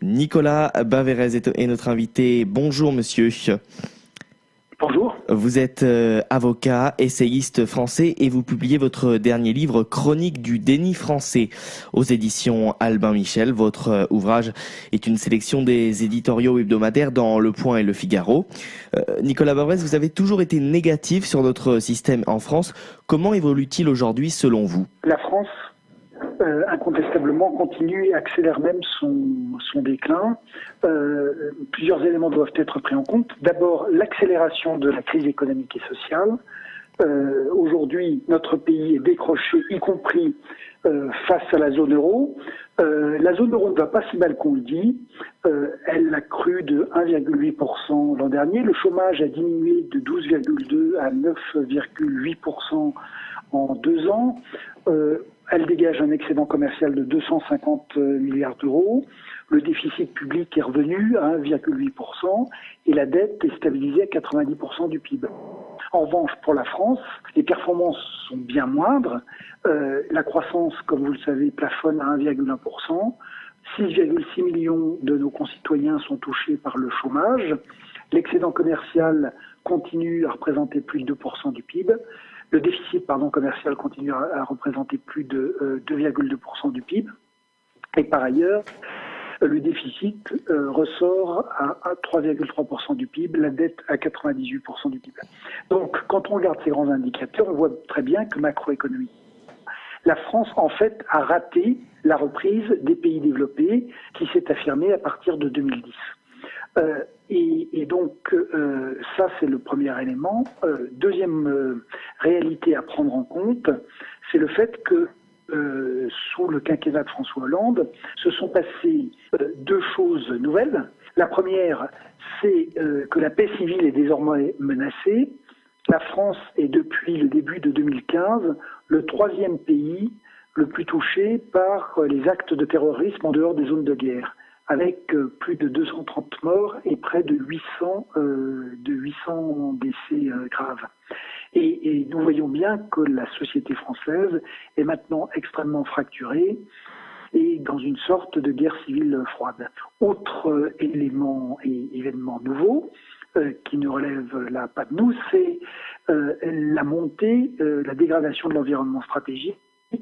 Nicolas Baverez est notre invité. Bonjour monsieur. Bonjour. Vous êtes avocat, essayiste français et vous publiez votre dernier livre Chronique du déni français aux éditions Albin Michel. Votre ouvrage est une sélection des éditoriaux hebdomadaires dans Le Point et Le Figaro. Nicolas Baverez, vous avez toujours été négatif sur notre système en France. Comment évolue-t-il aujourd'hui selon vous ? La France, incontestablement, continue et accélère même son déclin. Plusieurs éléments doivent être pris en compte. D'abord, l'accélération de la crise économique et sociale. Aujourd'hui, notre pays est décroché, y compris face à la zone euro. La zone euro ne va pas si mal qu'on le dit. Elle a cru de 1,8% l'an dernier. Le chômage a diminué de 12,2 à 9,8% en 2 ans. Elle dégage un excédent commercial de 250 milliards d'euros. Le déficit public est revenu à 1,8% et la dette est stabilisée à 90% du PIB. En revanche, pour la France, les performances sont bien moindres. La croissance, comme vous le savez, plafonne à 1,1%. 6,6 millions de nos concitoyens sont touchés par le chômage. L'excédent commercial continue à représenter plus de 2% du PIB. Le déficit commercial continue à représenter plus de 2,2% du PIB. Et par ailleurs, le déficit ressort à 3,3% du PIB, la dette à 98% du PIB. Donc, quand on regarde ces grands indicateurs, on voit très bien que macroéconomiquement, la France, en fait, a raté la reprise des pays développés qui s'est affirmée à partir de 2010. Et donc, ça, c'est le premier élément. Deuxième réalité à prendre en compte, c'est le fait que sous le quinquennat de François Hollande, se sont passées 2 choses nouvelles. La première, c'est que la paix civile est désormais menacée. La France est depuis le début de 2015 le 3e pays le plus touché par les actes de terrorisme en dehors des zones de guerre, avec plus de 230 morts et près de 800 décès graves. Et nous voyons bien que la société française est maintenant extrêmement fracturée et dans une sorte de guerre civile froide. Autre élément et événement nouveau qui ne relève là pas de nous, c'est la montée, la dégradation de l'environnement stratégique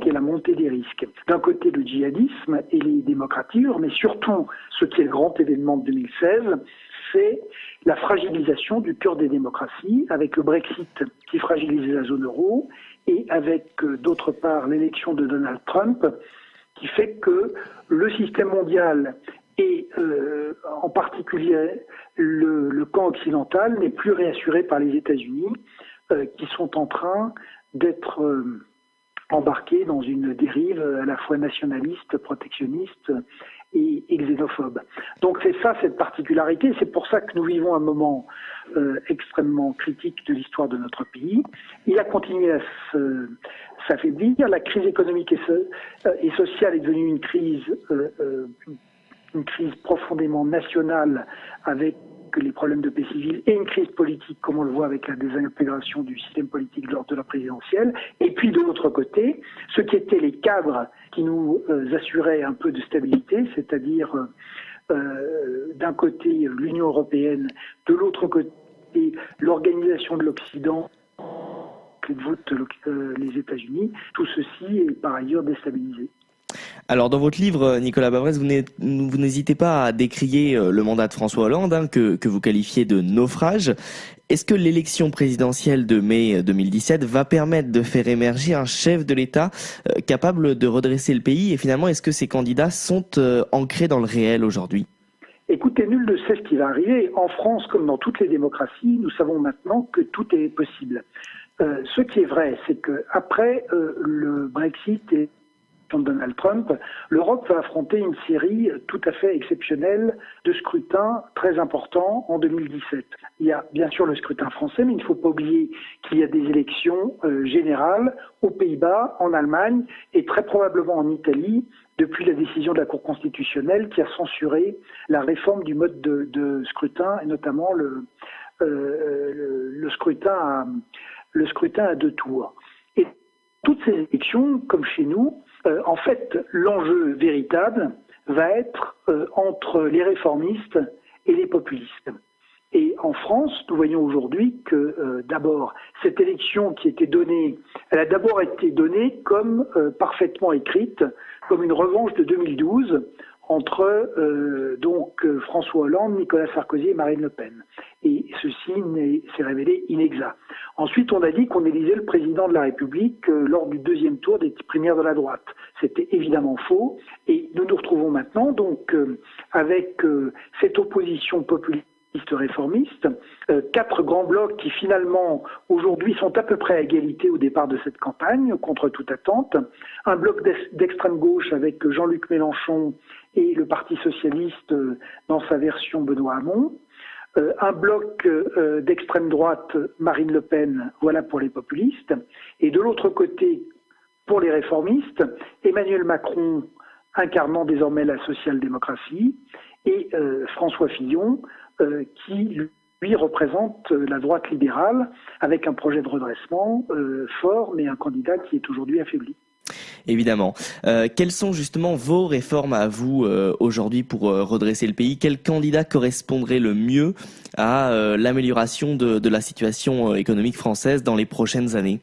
et la montée des risques. D'un côté, le djihadisme et les démocratures, mais surtout, ce qui est le grand événement de 2016, c'est la fragilisation du cœur des démocraties, avec le Brexit qui fragilise la zone euro, et avec, d'autre part, l'élection de Donald Trump, qui fait que le système mondial et en particulier le camp occidental n'est plus réassuré par les États-Unis, qui sont en train d'être embarqués dans une dérive à la fois nationaliste, protectionniste et xénophobe. Donc c'est ça, cette particularité. C'est pour ça que nous vivons un moment extrêmement critique de l'histoire de notre pays. Il a continué à s'affaiblir. La crise économique et sociale est devenue une crise profondément nationale avec les problèmes de paix civile et une crise politique, comme on le voit avec la désintégration du système politique lors de la présidentielle. Et puis de l'autre côté, ce qui étaient les cadres qui nous assuraient un peu de stabilité, c'est-à-dire d'un côté l'Union européenne, de l'autre côté l'organisation de l'Occident, qui vote les États-Unis, tout ceci est par ailleurs déstabilisé. Alors dans votre livre, Nicolas Baverez, vous n'hésitez pas à décrier le mandat de François Hollande, que vous qualifiez de naufrage. Est-ce que l'élection présidentielle de mai 2017 va permettre de faire émerger un chef de l'État capable de redresser le pays? Et finalement, est-ce que ces candidats sont ancrés dans le réel aujourd'hui? Écoutez, nul ne sait ce qui va arriver. En France, comme dans toutes les démocraties, nous savons maintenant que tout est possible. Ce qui est vrai, c'est qu'après le Brexit et de Donald Trump, l'Europe va affronter une série tout à fait exceptionnelle de scrutins très importants en 2017. Il y a bien sûr le scrutin français, mais il ne faut pas oublier qu'il y a des élections générales aux Pays-Bas, en Allemagne et très probablement en Italie depuis la décision de la Cour constitutionnelle qui a censuré la réforme du mode de scrutin et notamment le scrutin à 2 tours. Et toutes ces élections, comme chez nous, en fait, l'enjeu véritable va être entre les réformistes et les populistes. Et en France, nous voyons aujourd'hui que d'abord, cette élection qui était donnée, elle a d'abord été donnée comme parfaitement écrite, comme une revanche de 2012 entre François Hollande, Nicolas Sarkozy et Marine Le Pen. Et ceci s'est révélé inexact. Ensuite, on a dit qu'on élisait le président de la République lors du deuxième tour des primaires de la droite. C'était évidemment faux. Et nous nous retrouvons maintenant donc avec cette opposition populiste réformistes, 4 grands blocs qui finalement aujourd'hui sont à peu près à égalité au départ de cette campagne, contre toute attente. Un bloc d'extrême gauche avec Jean-Luc Mélenchon et le Parti socialiste dans sa version Benoît Hamon. Un bloc d'extrême droite, Marine Le Pen, voilà pour les populistes. Et de l'autre côté, pour les réformistes, Emmanuel Macron incarnant désormais la social-démocratie et François Fillon, qui lui représente la droite libérale avec un projet de redressement fort, mais un candidat qui est aujourd'hui affaibli. Évidemment. Quelles sont justement vos réformes à vous aujourd'hui pour redresser le pays? Quel candidat correspondrait le mieux à l'amélioration de la situation économique française dans les prochaines années?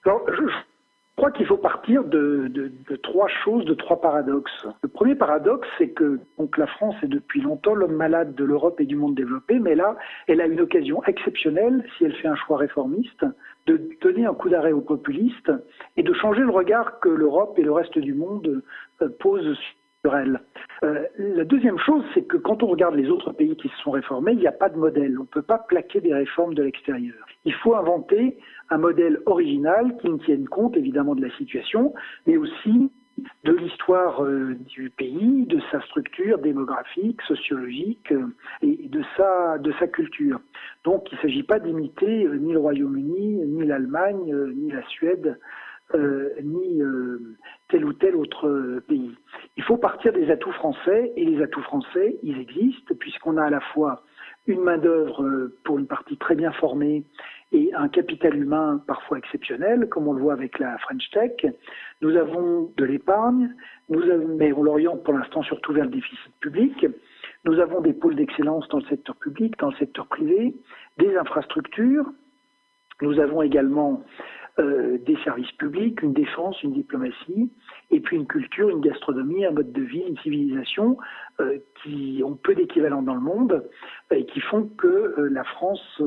Alors, je crois qu'il faut partir de 3 choses, de 3 paradoxes. Le premier paradoxe, c'est que donc, la France est depuis longtemps l'homme malade de l'Europe et du monde développé, mais là, elle a une occasion exceptionnelle, si elle fait un choix réformiste, de donner un coup d'arrêt aux populistes et de changer le regard que l'Europe et le reste du monde posent sur elle. La deuxième chose, c'est que quand on regarde les autres pays qui se sont réformés, il n'y a pas de modèle. On ne peut pas plaquer des réformes de l'extérieur. Il faut inventer un modèle original qui ne tienne compte évidemment de la situation, mais aussi de l'histoire du pays, de sa structure démographique, sociologique et de sa culture. Donc il ne s'agit pas d'imiter ni le Royaume-Uni, ni l'Allemagne, ni la Suède, ni tel ou tel autre pays. Il faut partir des atouts français, et les atouts français, ils existent, puisqu'on a à la fois une main-d'œuvre pour une partie très bien formée et un capital humain parfois exceptionnel, comme on le voit avec la French Tech. Nous avons de l'épargne, mais on l'oriente pour l'instant surtout vers le déficit public. Nous avons des pôles d'excellence dans le secteur public, dans le secteur privé, des infrastructures. Nous avons également des services publics, une défense, une diplomatie, et puis une culture, une gastronomie, un mode de vie, une civilisation qui ont peu d'équivalent dans le monde et qui font que la France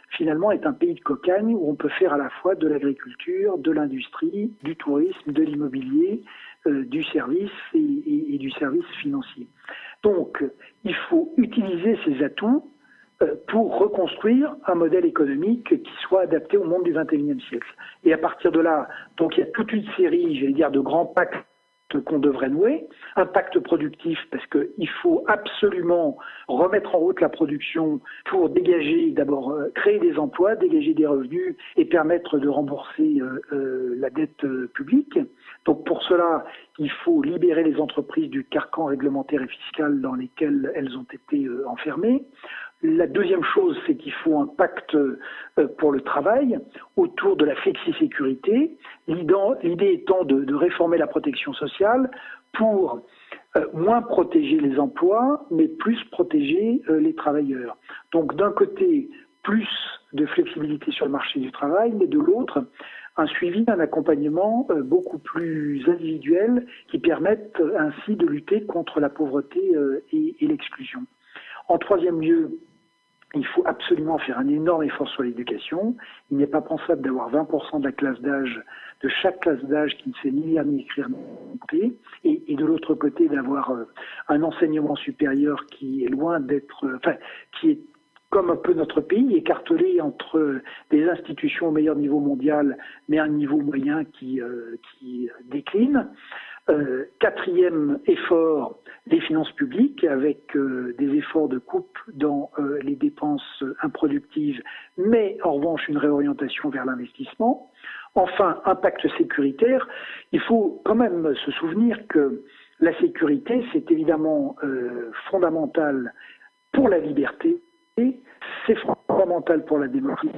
finalement est un pays de cocagne où on peut faire à la fois de l'agriculture, de l'industrie, du tourisme, de l'immobilier, du service et du service financier. Donc il faut utiliser ces atouts pour reconstruire un modèle économique qui soit adapté au monde du XXIe siècle. Et à partir de là, donc il y a toute une série, j'allais dire, de grands pactes qu'on devrait nouer. Un pacte productif, parce qu'il faut absolument remettre en route la production pour dégager, d'abord créer des emplois, dégager des revenus et permettre de rembourser la dette publique. Donc pour cela, il faut libérer les entreprises du carcan réglementaire et fiscal dans lesquels elles ont été enfermées. La deuxième chose, c'est qu'il faut un pacte pour le travail autour de la flexisécurité. L'idée étant de réformer la protection sociale pour moins protéger les emplois, mais plus protéger les travailleurs. Donc d'un côté, plus de flexibilité sur le marché du travail, mais de l'autre, un suivi, un accompagnement beaucoup plus individuel qui permettent ainsi de lutter contre la pauvreté et l'exclusion. En troisième lieu, il faut absolument faire un énorme effort sur l'éducation. Il n'est pas pensable d'avoir 20% de la classe d'âge, de chaque classe d'âge qui ne sait ni lire ni écrire ni compter, et de l'autre côté d'avoir un enseignement supérieur qui est loin d'être, qui est comme un peu notre pays, écartelé entre des institutions au meilleur niveau mondial, mais un niveau moyen qui décline. Quatrième effort, les finances publiques, avec des efforts de coupe dans les dépenses improductives, mais en revanche une réorientation vers l'investissement. Enfin, un pacte sécuritaire. Il faut quand même se souvenir que la sécurité, c'est évidemment fondamental pour la liberté, c'est fondamental pour la démocratie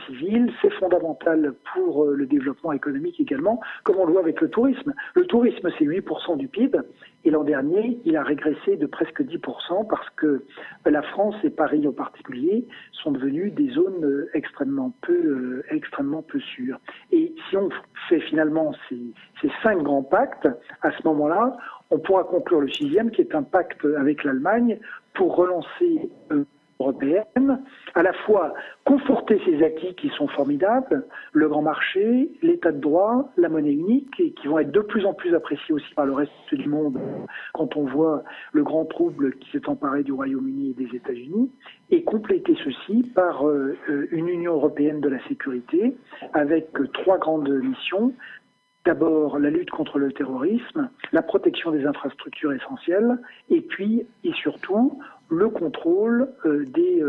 civile, c'est fondamental pour le développement économique également, comme on le voit avec le tourisme. Le tourisme, c'est 8% du PIB, et l'an dernier, il a régressé de presque 10% parce que la France et Paris en particulier sont devenus des zones extrêmement peu sûres. Et si on fait finalement ces 5 grands pactes, à ce moment-là, on pourra conclure le 6e, qui est un pacte avec l'Allemagne pour relancer européenne, à la fois conforter ces acquis qui sont formidables, le grand marché, l'état de droit, la monnaie unique, et qui vont être de plus en plus appréciés aussi par le reste du monde quand on voit le grand trouble qui s'est emparé du Royaume-Uni et des États-Unis, et compléter ceci par une Union européenne de la sécurité avec 3 grandes missions. D'abord, la lutte contre le terrorisme, la protection des infrastructures essentielles, et puis, et surtout, le contrôle des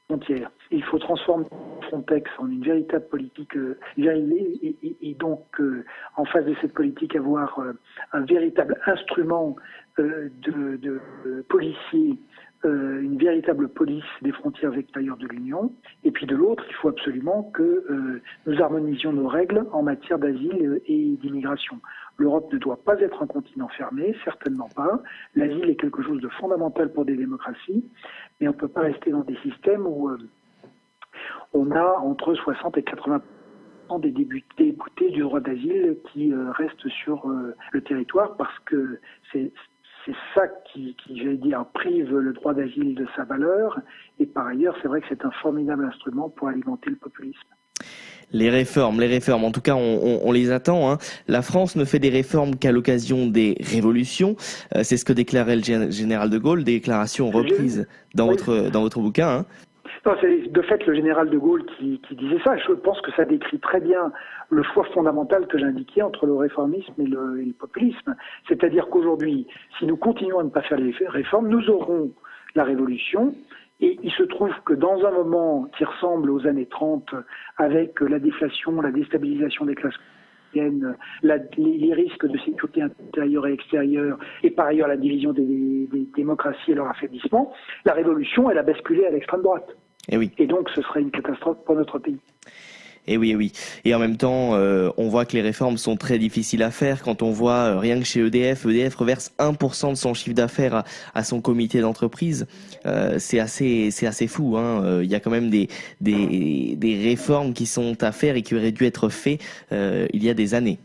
frontières. Il faut transformer Frontex en une véritable politique, et donc, en face de cette politique, avoir un véritable instrument de policiers, une véritable police des frontières extérieures de l'Union. Et puis de l'autre, il faut absolument que nous harmonisions nos règles en matière d'asile et d'immigration. L'Europe ne doit pas être un continent fermé, certainement pas. L'asile est quelque chose de fondamental pour des démocraties, mais on ne peut pas rester dans des systèmes où on a entre 60 et 80% des déboutés du droit d'asile qui restent sur le territoire parce que c'est ça qui, j'allais dire, prive le droit d'asile de sa valeur. Et par ailleurs, c'est vrai que c'est un formidable instrument pour alimenter le populisme. Les réformes, en tout cas, on les attend. Hein. La France ne fait des réformes qu'à l'occasion des révolutions. C'est ce que déclarait le général de Gaulle, déclaration reprise dans votre bouquin. Hein. Non, c'est de fait le général de Gaulle qui disait ça. Je pense que ça décrit très bien le choix fondamental que j'indiquais entre le réformisme et le populisme. C'est-à-dire qu'aujourd'hui, si nous continuons à ne pas faire les réformes, nous aurons la révolution. Et il se trouve que dans un moment qui ressemble aux années 30, avec la déflation, la déstabilisation des classes moyennes, les risques de sécurité intérieure et extérieure, et par ailleurs la division des démocraties et leur affaiblissement, la révolution, elle a basculé à l'extrême droite. Et donc ce serait une catastrophe pour notre pays. Et oui. Et en même temps, on voit que les réformes sont très difficiles à faire. Quand on voit rien que chez EDF reverse 1% de son chiffre d'affaires à son comité d'entreprise. C'est assez fou. Hein. Il y a quand même des réformes qui sont à faire et qui auraient dû être faites il y a des années.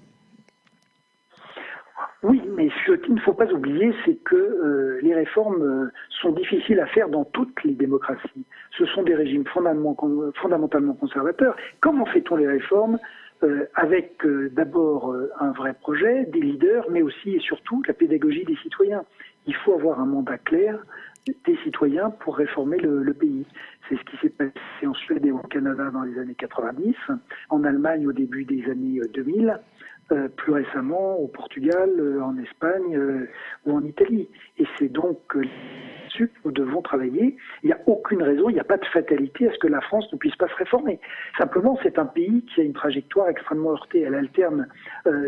Oui, mais ce qu'il ne faut pas oublier, c'est que les réformes sont difficiles à faire dans toutes les démocraties. Ce sont des régimes fondamentalement conservateurs. Comment fait-on les réformes avec d'abord un vrai projet, des leaders, mais aussi et surtout la pédagogie des citoyens. Il faut avoir un mandat clair des citoyens pour réformer le pays. C'est ce qui s'est passé en Suède et au Canada dans les années 90, en Allemagne au début des années 2000, plus récemment au Portugal, en Espagne ou en Italie. Et c'est donc là-dessus que nous devons travailler. Il n'y a aucune raison, il n'y a pas de fatalité à ce que la France ne puisse pas se réformer. Simplement, c'est un pays qui a une trajectoire extrêmement heurtée. Elle alterne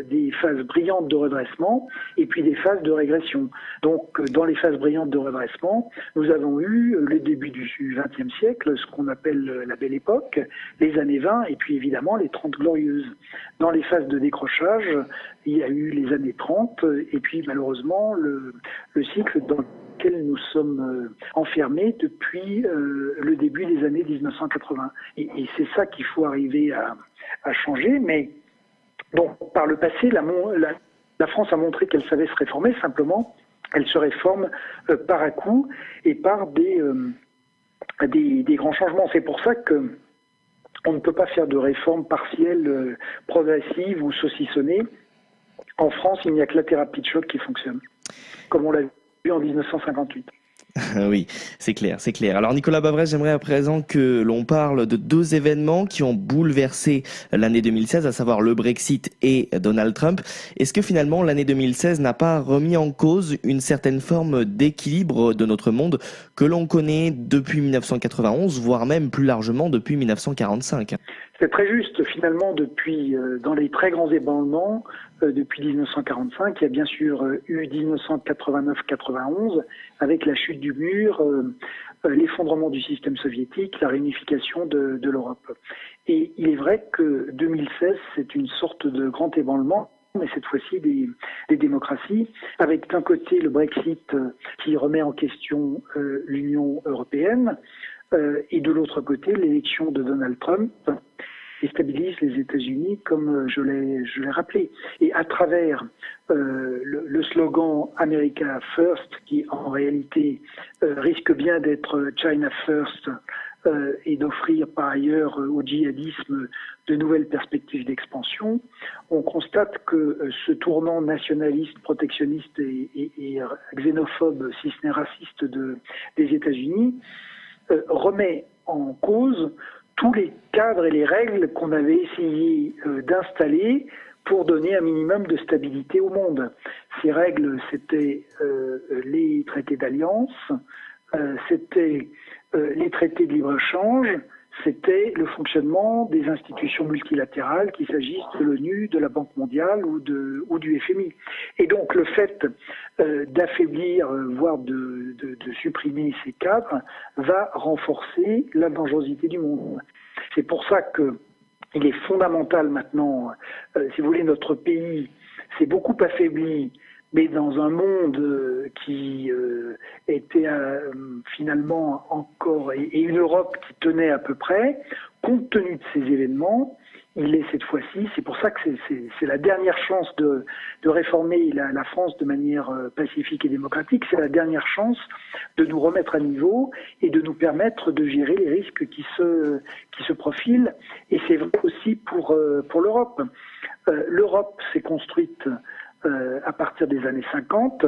des phases brillantes de redressement et puis des phases de régression. Donc, dans les phases brillantes de redressement, nous avons eu le début du XXe siècle, ce qu'on appelle la Belle Époque, les années 20 et puis évidemment les 30 Glorieuses. Dans les phases de décrochage, il y a eu les années 30 et puis malheureusement le cycle dans lequel nous sommes enfermés depuis le début des années 1980. Et c'est ça qu'il faut arriver à changer. Mais bon, par le passé, la France a montré qu'elle savait se réformer. Simplement, elle se réforme par à-coups et par des grands changements. C'est pour ça que on ne peut pas faire de réformes partielles, progressives ou saucissonnées. En France, il n'y a que la thérapie de choc qui fonctionne, comme on l'a vu en 1958. Oui, c'est clair. Alors Nicolas Bavrez, j'aimerais à présent que l'on parle de 2 événements qui ont bouleversé l'année 2016, à savoir le Brexit et Donald Trump. Est-ce que finalement l'année 2016 n'a pas remis en cause une certaine forme d'équilibre de notre monde que l'on connaît depuis 1991, voire même plus largement depuis 1945 ? C'est très juste. Finalement, depuis, dans les très grands ébranlements, depuis 1945, il y a bien sûr eu 1989-91, avec la chute du mur, l'effondrement du système soviétique, la réunification de l'Europe. Et il est vrai que 2016, c'est une sorte de grand ébranlement, mais cette fois-ci des démocraties, avec d'un côté le Brexit qui remet en question l'Union européenne, et de l'autre côté l'élection de Donald Trump, déstabilise les États-Unis, comme je l'ai rappelé. Et à travers le slogan America First, qui en réalité risque bien d'être China First, et d'offrir par ailleurs au djihadisme de nouvelles perspectives d'expansion, on constate que ce tournant nationaliste, protectionniste et xénophobe, si ce n'est raciste des États-Unis, remet en cause tous les cadres et les règles qu'on avait essayé d'installer pour donner un minimum de stabilité au monde. Ces règles, c'était les traités d'alliance, c'était les traités de libre-échange, c'était le fonctionnement des institutions multilatérales, qu'il s'agisse de l'ONU, de la Banque mondiale ou du FMI. Et donc le fait d'affaiblir, voire de supprimer ces cadres, va renforcer la dangerosité du monde. C'est pour ça qu'il est fondamental maintenant, si vous voulez, notre pays s'est beaucoup affaibli, mais dans un monde qui était finalement encore, et une Europe qui tenait à peu près, compte tenu de ces événements, il est cette fois-ci, c'est pour ça que c'est la dernière chance de réformer la France de manière pacifique et démocratique, c'est la dernière chance de nous remettre à niveau et de nous permettre de gérer les risques qui se profilent. Et c'est vrai aussi pour l'Europe. L'Europe s'est construite à partir des années 50,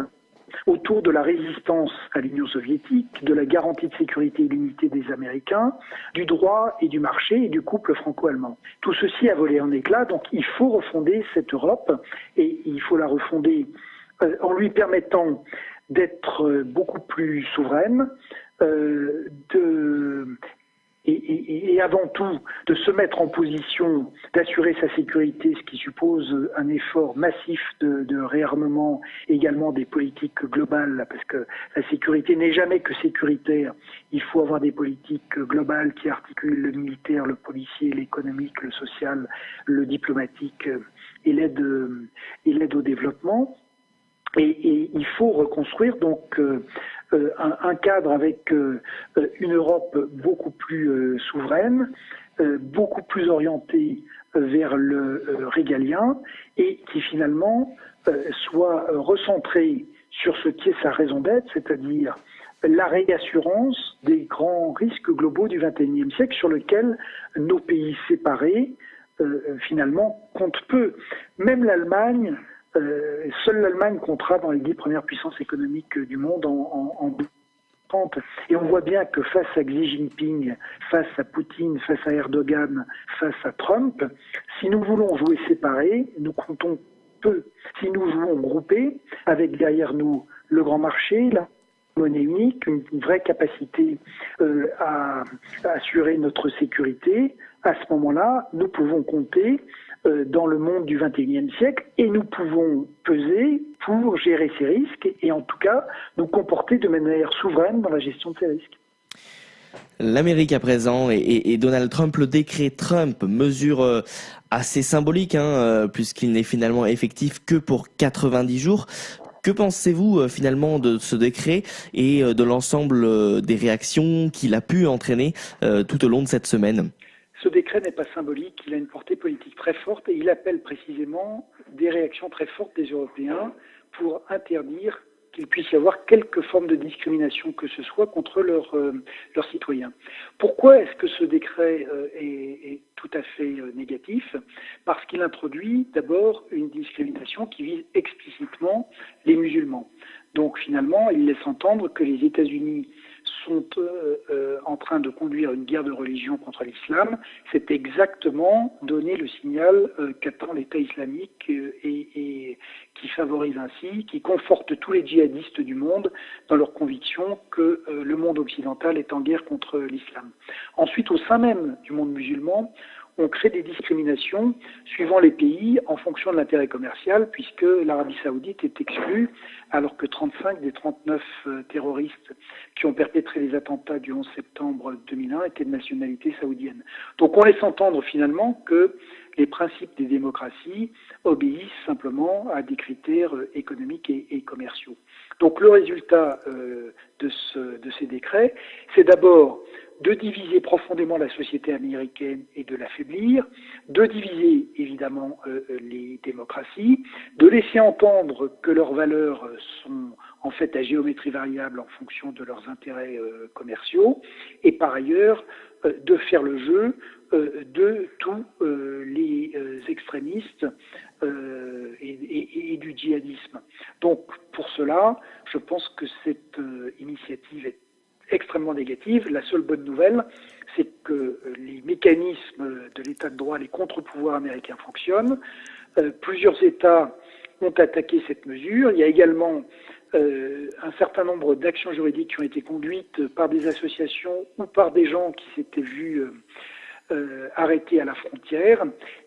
autour de la résistance à l'Union soviétique, de la garantie de sécurité illimitée des Américains, du droit et du marché et du couple franco-allemand. Tout ceci a volé en éclats, donc il faut refonder cette Europe et il faut la refonder en lui permettant d'être beaucoup plus souveraine, et avant tout de se mettre en position d'assurer sa sécurité, ce qui suppose un effort massif de réarmement, également des politiques globales, parce que la sécurité n'est jamais que sécuritaire. Il faut avoir des politiques globales qui articulent le militaire, le policier, l'économique, le social, le diplomatique et l'aide au développement. Et il faut reconstruire donc un cadre avec une Europe beaucoup plus souveraine, beaucoup plus orientée vers le régalien et qui finalement soit recentrée sur ce qui est sa raison d'être, c'est-à-dire la réassurance des grands risques globaux du XXIe siècle sur lesquels nos pays séparés finalement comptent peu. Même l'Allemagne, seule l'Allemagne comptera dans les 10 premières puissances économiques du monde en 2030. Et on voit bien que face à Xi Jinping, face à Poutine, face à Erdogan, face à Trump, si nous voulons jouer séparés, nous comptons peu. Si nous jouons groupés, avec derrière nous le grand marché, la monnaie unique, une vraie capacité à assurer notre sécurité, à ce moment-là, nous pouvons compter dans le monde du XXIe siècle et nous pouvons peser pour gérer ces risques et en tout cas nous comporter de manière souveraine dans la gestion de ces risques. L'Amérique à présent et Donald Trump, le décret Trump, mesure assez symbolique puisqu'il n'est finalement effectif que pour 90 jours. Que pensez-vous finalement de ce décret et de l'ensemble des réactions qu'il a pu entraîner tout au long de cette semaine ? Ce décret n'est pas symbolique, il a une portée politique très forte et il appelle précisément des réactions très fortes des Européens pour interdire qu'il puisse y avoir quelque forme de discrimination que ce soit contre leurs citoyens. Pourquoi est-ce que ce décret est tout à fait négatif ? Parce qu'il introduit d'abord une discrimination qui vise explicitement les musulmans. Donc finalement, il laisse entendre que les États-Unis sont en train de conduire une guerre de religion contre l'islam. C'est exactement donner le signal qu'attend l'État islamique et qui favorise ainsi, qui conforte tous les djihadistes du monde dans leur conviction que le monde occidental est en guerre contre l'islam. Ensuite, au sein même du monde musulman, on crée des discriminations suivant les pays en fonction de l'intérêt commercial, puisque l'Arabie Saoudite est exclue, alors que 35 des 39 terroristes qui ont perpétré les attentats du 11 septembre 2001 étaient de nationalité saoudienne. Donc on laisse entendre finalement que les principes des démocraties obéissent simplement à des critères économiques et commerciaux. Donc le résultat de ces décrets, c'est d'abord de diviser profondément la société américaine et de l'affaiblir, de diviser évidemment les démocraties, de laisser entendre que leurs valeurs sont en fait à géométrie variable en fonction de leurs intérêts commerciaux, et par ailleurs de faire le jeu de tous les extrémistes et du djihadisme. Donc pour cela, je pense que cette initiative est extrêmement négative. La seule bonne nouvelle, c'est que les mécanismes de l'état de droit, les contre-pouvoirs américains fonctionnent. Plusieurs États ont attaqué cette mesure. Il y a également un certain nombre d'actions juridiques qui ont été conduites par des associations ou par des gens qui s'étaient vus arrêtés à la frontière.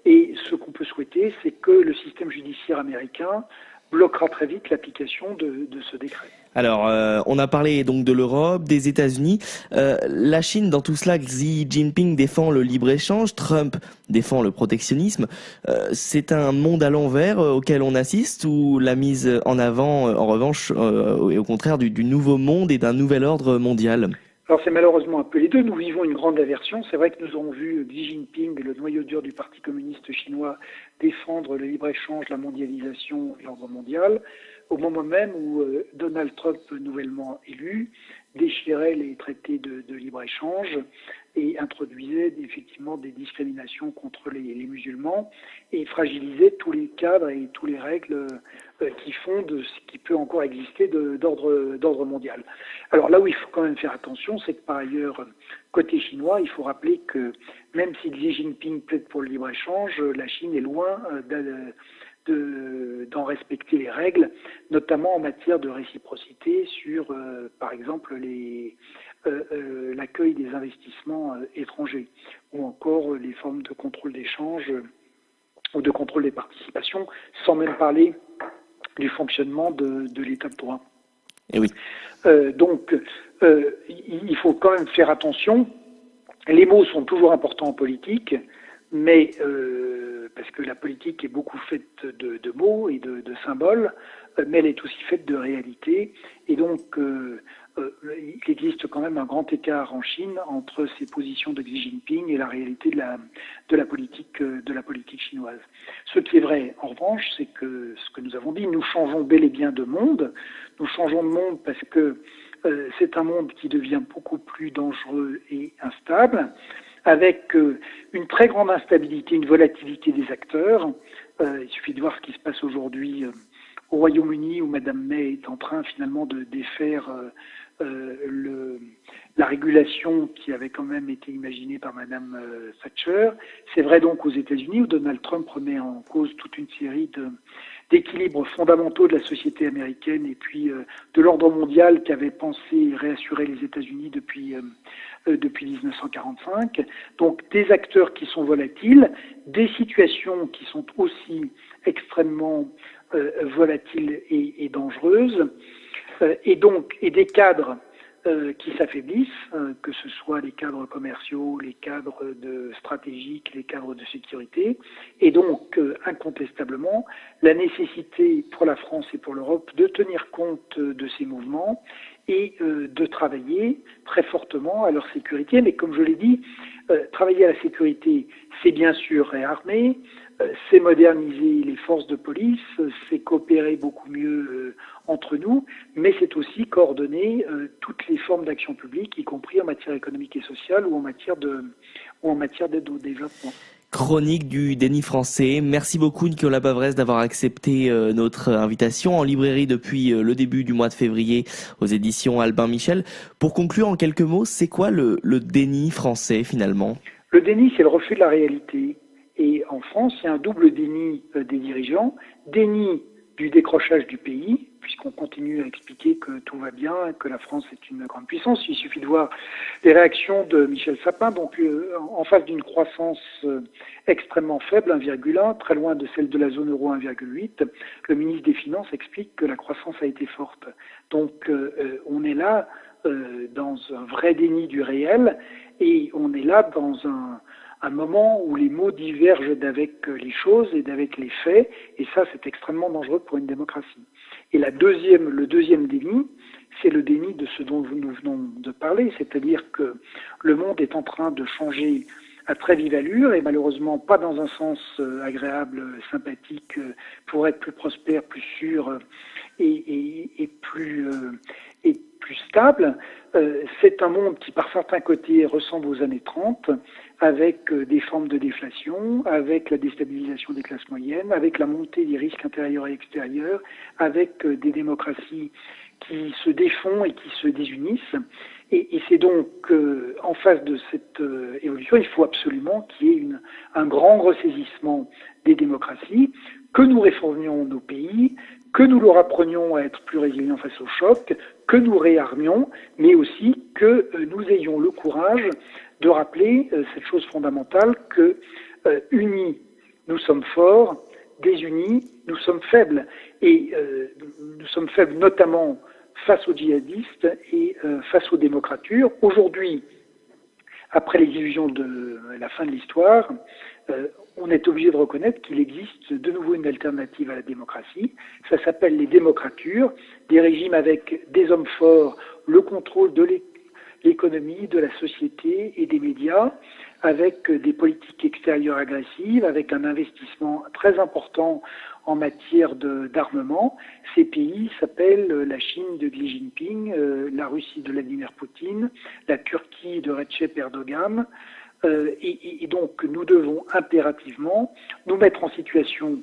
Et ce qu'on peut souhaiter, c'est que le système judiciaire américain bloquera très vite l'application de ce décret. Alors, on a parlé donc de l'Europe, des États-Unis. La Chine, dans tout cela, Xi Jinping défend le libre-échange, Trump défend le protectionnisme. C'est un monde à l'envers auquel on assiste, ou la mise en avant, en revanche, est au contraire du nouveau monde et d'un nouvel ordre mondial? Alors c'est malheureusement un peu les deux. Nous vivons une grande aversion. C'est vrai que nous avons vu Xi Jinping, le noyau dur du Parti communiste chinois, défendre le libre-échange, la mondialisation et l'ordre mondial, au moment même où Donald Trump, nouvellement élu, déchirait les traités de libre-échange et introduisait effectivement des discriminations contre les musulmans et fragilisait tous les cadres et toutes les règles qui font de ce qui peut encore exister d'ordre mondial. Alors là où il faut quand même faire attention, c'est que par ailleurs, côté chinois, il faut rappeler que même si Xi Jinping plaide pour le libre-échange, la Chine est loin d'en respecter les règles, notamment en matière de réciprocité sur, par exemple, l'accueil des investissements étrangers, ou encore les formes de contrôle d'échange ou de contrôle des participations, sans même parler du fonctionnement de l'état de droit. Et oui. Donc, il faut quand même faire attention. Les mots sont toujours importants en politique, mais parce que la politique est beaucoup faite de mots et de symboles, mais elle est aussi faite de réalités. Et donc, il existe quand même un grand écart en Chine entre ces positions de Xi Jinping et la réalité de la politique chinoise. Ce qui est vrai, en revanche, c'est que ce que nous avons dit, nous changeons bel et bien de monde. Nous changeons de monde parce que c'est un monde qui devient beaucoup plus dangereux et instable, avec une très grande instabilité, une volatilité des acteurs. Il suffit de voir ce qui se passe aujourd'hui au Royaume-Uni, où Mme May est en train finalement de défaire la régulation qui avait quand même été imaginée par Mme Thatcher. C'est vrai donc aux États-Unis, où Donald Trump remet en cause toute une série d'équilibres fondamentaux de la société américaine et puis de l'ordre mondial qu'avait pensé réassurer les États-Unis depuis 1945. Donc des acteurs qui sont volatiles, des situations qui sont aussi extrêmement volatiles et dangereuses, et des cadres qui s'affaiblissent, que ce soit les cadres commerciaux, les cadres stratégiques, les cadres de sécurité, et donc incontestablement la nécessité pour la France et pour l'Europe de tenir compte de ces mouvements et de travailler très fortement à leur sécurité. Mais comme je l'ai dit, travailler à la sécurité, c'est bien sûr réarmer, c'est moderniser les forces de police, c'est coopérer beaucoup mieux entre nous, mais c'est aussi coordonner toutes les formes d'action publique, y compris en matière économique et sociale ou en matière d'aide au développement. Chronique du déni français. Merci beaucoup Nicolas Bavrez d'avoir accepté notre invitation en librairie depuis le début du mois de février aux éditions Albin Michel. Pour conclure en quelques mots, c'est quoi le déni français finalement? Le déni, c'est le refus de la réalité. Et en France, il y a un double déni des dirigeants. Déni du décrochage du pays, puisqu'on continue à expliquer que tout va bien, que la France est une grande puissance. Il suffit de voir les réactions de Michel Sapin, donc en face d'une croissance extrêmement faible, 1,1, très loin de celle de la zone euro 1,8, le ministre des Finances explique que la croissance a été forte. Donc on est là dans un vrai déni du réel, et on est là dans un moment où les mots divergent d'avec les choses et d'avec les faits, et ça c'est extrêmement dangereux pour une démocratie. Et le deuxième déni, c'est le déni de ce dont nous venons de parler, c'est-à-dire que le monde est en train de changer à très vive allure, et malheureusement pas dans un sens agréable, sympathique, pour être plus prospère, plus sûr et plus stable. C'est un monde qui, par certains côtés, ressemble aux années 30, avec des formes de déflation, avec la déstabilisation des classes moyennes, avec la montée des risques intérieurs et extérieurs, avec des démocraties qui se défont et qui se désunissent. Et c'est donc en face de cette évolution, il faut absolument qu'il y ait un grand ressaisissement des démocraties, que nous réformions nos pays, que nous leur apprenions à être plus résilients face au choc, que nous réarmions, mais aussi que nous ayons le courage de rappeler cette chose fondamentale que unis, nous sommes forts, désunis, nous sommes faibles. Et nous sommes faibles notamment face aux djihadistes et face aux démocratures. Aujourd'hui, après les illusions de la fin de l'histoire, on est obligé de reconnaître qu'il existe de nouveau une alternative à la démocratie. Ça s'appelle les démocratures, des régimes avec des hommes forts, le contrôle de l'économie, de la société et des médias, avec des politiques extérieures agressives, avec un investissement très important en matière d'armement. Ces pays s'appellent la Chine de Xi Jinping, la Russie de Vladimir Poutine, la Turquie de Recep Erdogan. Et donc nous devons impérativement nous mettre en situation,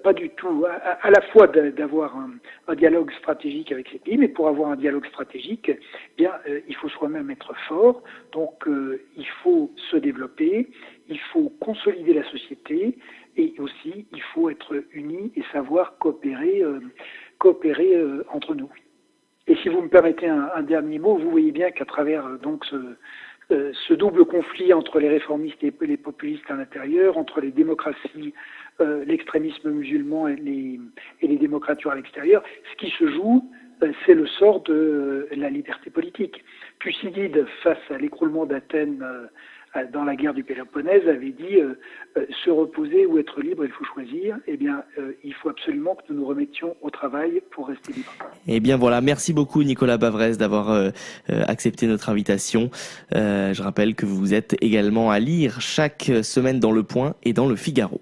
pas du tout, à la fois d'avoir un dialogue stratégique avec ces pays, mais pour avoir un dialogue stratégique, eh bien, il faut soi-même être fort, donc il faut se développer, il faut consolider la société, et aussi il faut être unis et savoir coopérer entre nous. Et si vous me permettez un dernier mot, vous voyez bien qu'à travers donc ce double conflit entre les réformistes et les populistes à l'intérieur, entre les démocraties, l'extrémisme musulman et les démocratures à l'extérieur, ce qui se joue, c'est le sort de la liberté politique. Thucydide, face à l'écroulement d'Athènes dans la guerre du Péloponnèse, avait dit se reposer ou être libre, il faut choisir. Eh bien, il faut absolument que nous nous remettions au travail pour rester libres. Eh bien voilà, merci beaucoup Nicolas Bavrez d'avoir accepté notre invitation. Je rappelle que vous êtes également à lire chaque semaine dans Le Point et dans Le Figaro.